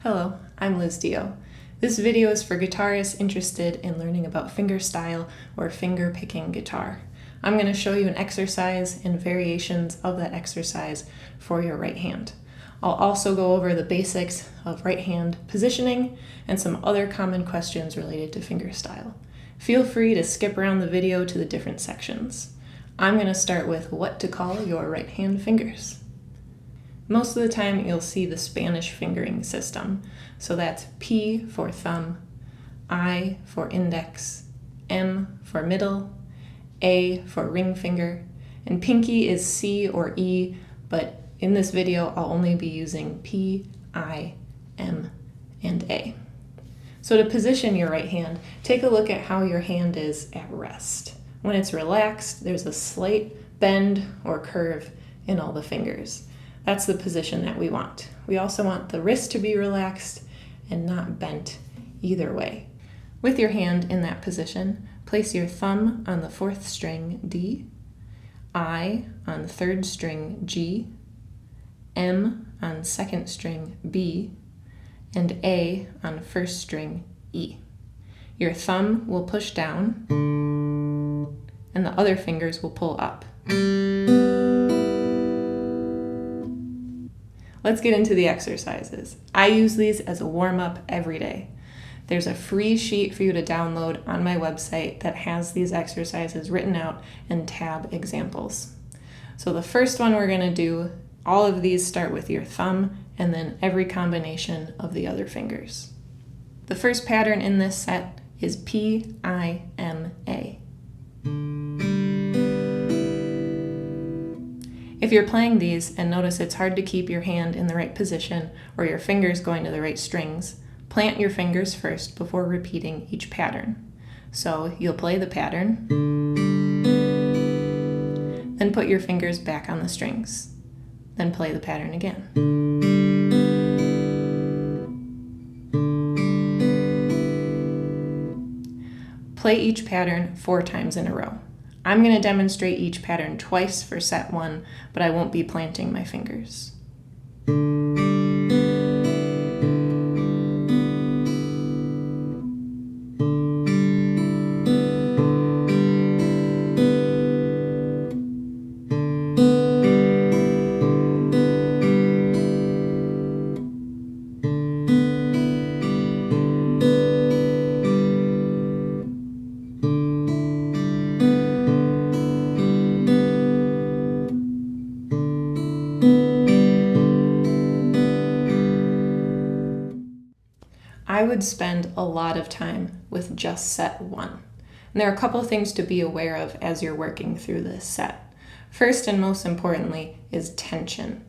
Hello, I'm Liz Dio. This video is for guitarists interested in learning about fingerstyle or finger-picking guitar. I'm going to show you an exercise and variations of that exercise for your right hand. I'll also go over the basics of right hand positioning and some other common questions related to fingerstyle. Feel free to skip around the video to the different sections. I'm going to start with what to call your right hand fingers. Most of the time you'll see the Spanish fingering system. So that's P for thumb, I for index, M for middle, A for ring finger, and pinky is C or E, but in this video I'll only be using P, I, M, and A. So to position your right hand, take a look at how your hand is at rest. When it's relaxed, there's a slight bend or curve in all the fingers. That's the position that we want. We also want the wrist to be relaxed and not bent either way. With your hand in that position, place your thumb on the 4th string D, I on 3rd string G, M on 2nd string B, and A on 1st string E. Your thumb will push down and the other fingers will pull up. Let's get into the exercises. I use these as a warm-up every day. There's a free sheet for you to download on my website that has these exercises written out and tab examples. So the first one we're going to do, all of these start with your thumb and then every combination of the other fingers. The first pattern in this set is P-I-M-A. If you're playing these and notice it's hard to keep your hand in the right position or your fingers going to the right strings, plant your fingers first before repeating each pattern. So you'll play the pattern, then put your fingers back on the strings, then play the pattern again. Play each pattern 4 times in a row. I'm going to demonstrate each pattern twice for set 1, but I won't be planting my fingers. I would spend a lot of time with just set 1. And there are a couple of things to be aware of as you're working through this set. First and most importantly is tension.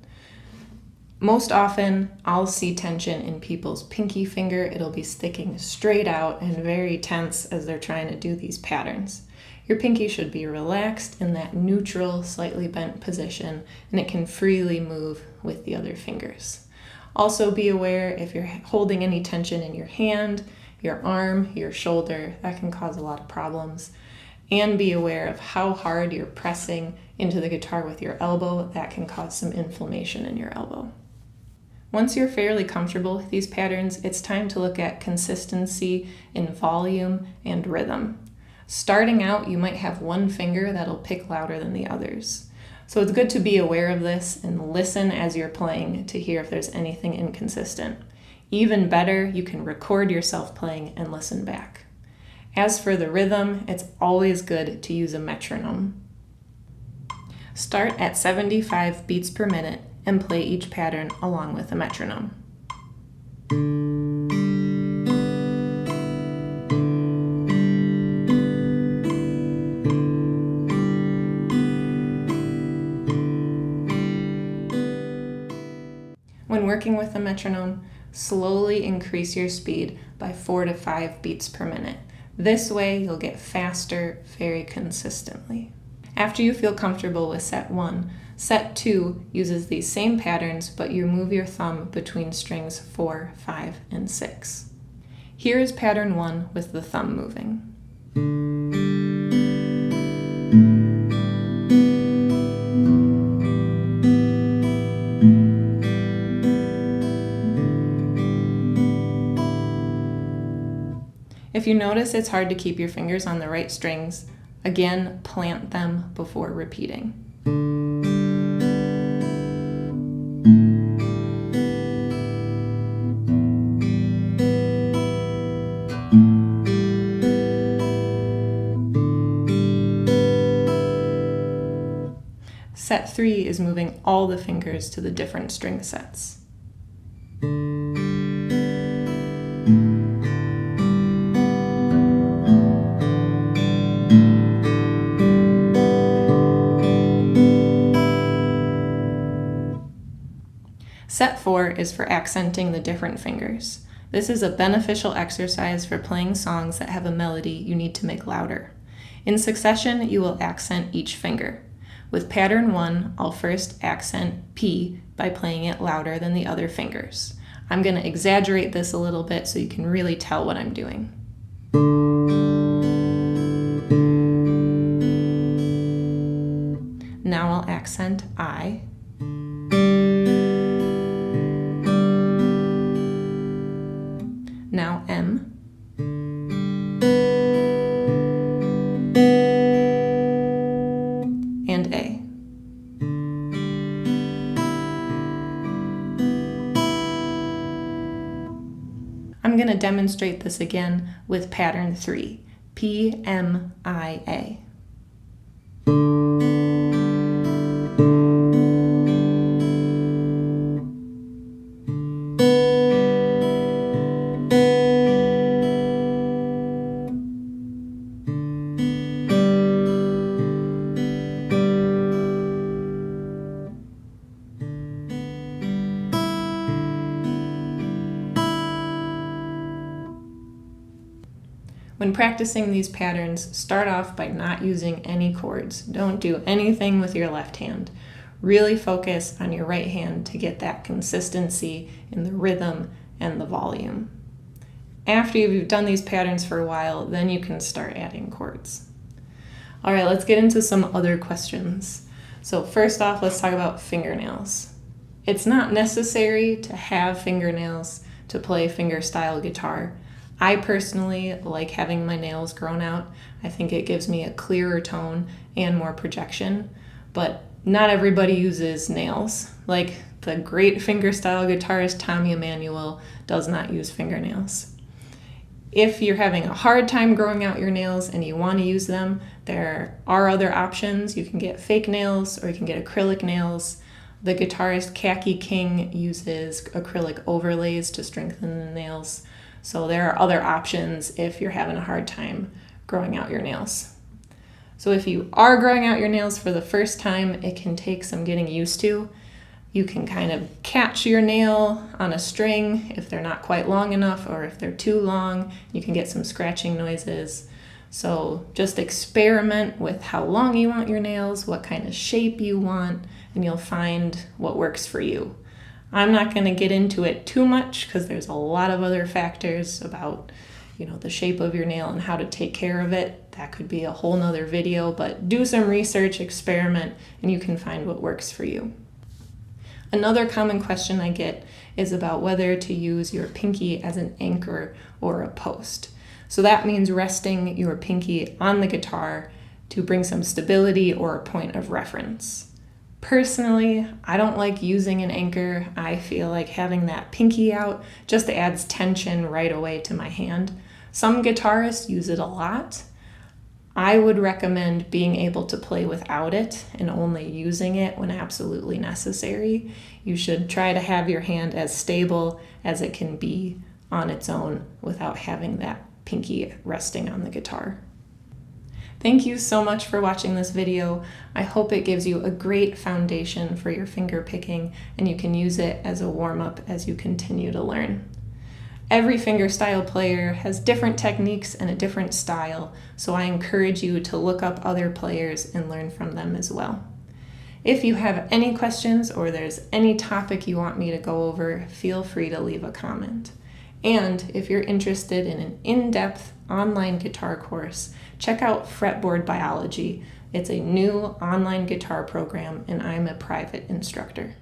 Most often I'll see tension in people's pinky finger. It'll be sticking straight out and very tense as they're trying to do these patterns. Your pinky should be relaxed in that neutral, slightly bent position, and it can freely move with the other fingers. Also be aware if you're holding any tension in your hand, your arm, your shoulder, that can cause a lot of problems. And be aware of how hard you're pressing into the guitar with your elbow. That can cause some inflammation in your elbow. Once you're fairly comfortable with these patterns, it's time to look at consistency in volume and rhythm. Starting out, you might have one finger that'll pick louder than the others. So it's good to be aware of this and listen as you're playing to hear if there's anything inconsistent. Even better, you can record yourself playing and listen back. As for the rhythm, it's always good to use a metronome. Start at 75 beats per minute and play each pattern along with a metronome. When working with a metronome, slowly increase your speed by 4 to 5 beats per minute. This way you'll get faster very consistently. After you feel comfortable with set 1, set 2 uses these same patterns, but you move your thumb between strings 4, 5, and 6. Here is pattern 1 with the thumb moving. If you notice it's hard to keep your fingers on the right strings, again, plant them before repeating. Set 3 is moving all the fingers to the different string sets. Set 4 is for accenting the different fingers. This is a beneficial exercise for playing songs that have a melody you need to make louder. In succession, you will accent each finger. With pattern 1, I'll first accent P by playing it louder than the other fingers. I'm going to exaggerate this a little bit so you can really tell what I'm doing. Now I'll accent I. Now M. And A. I'm going to demonstrate this again with pattern 3, P, M, I, A. When practicing these patterns, start off by not using any chords. Don't do anything with your left hand. Really focus on your right hand to get that consistency in the rhythm and the volume. After you've done these patterns for a while, then you can start adding chords. All right, let's get into some other questions. So first off, let's talk about fingernails. It's not necessary to have fingernails to play fingerstyle guitar. I personally like having my nails grown out. I think it gives me a clearer tone and more projection, but not everybody uses nails. Like the great fingerstyle guitarist Tommy Emmanuel does not use fingernails. If you're having a hard time growing out your nails and you want to use them, there are other options. You can get fake nails or you can get acrylic nails. The guitarist Khaki King uses acrylic overlays to strengthen the nails. So there are other options if you're having a hard time growing out your nails. So if you are growing out your nails for the first time, it can take some getting used to. You can kind of catch your nail on a string if they're not quite long enough, or if they're too long, you can get some scratching noises. So just experiment with how long you want your nails, what kind of shape you want, and you'll find what works for you. I'm not going to get into it too much because there's a lot of other factors about, the shape of your nail and how to take care of it. That could be a whole nother video, but do some research, experiment, and you can find what works for you. Another common question I get is about whether to use your pinky as an anchor or a post. So that means resting your pinky on the guitar to bring some stability or a point of reference. Personally, I don't like using an anchor. I feel like having that pinky out just adds tension right away to my hand. Some guitarists use it a lot. I would recommend being able to play without it and only using it when absolutely necessary. You should try to have your hand as stable as it can be on its own without having that pinky resting on the guitar. Thank you so much for watching this video. I hope it gives you a great foundation for your finger picking and you can use it as a warm-up as you continue to learn. Every fingerstyle player has different techniques and a different style, so I encourage you to look up other players and learn from them as well. If you have any questions or there's any topic you want me to go over, feel free to leave a comment. And if you're interested in an in-depth online guitar course, check out Fretboard Biology. It's a new online guitar program and I'm a private instructor.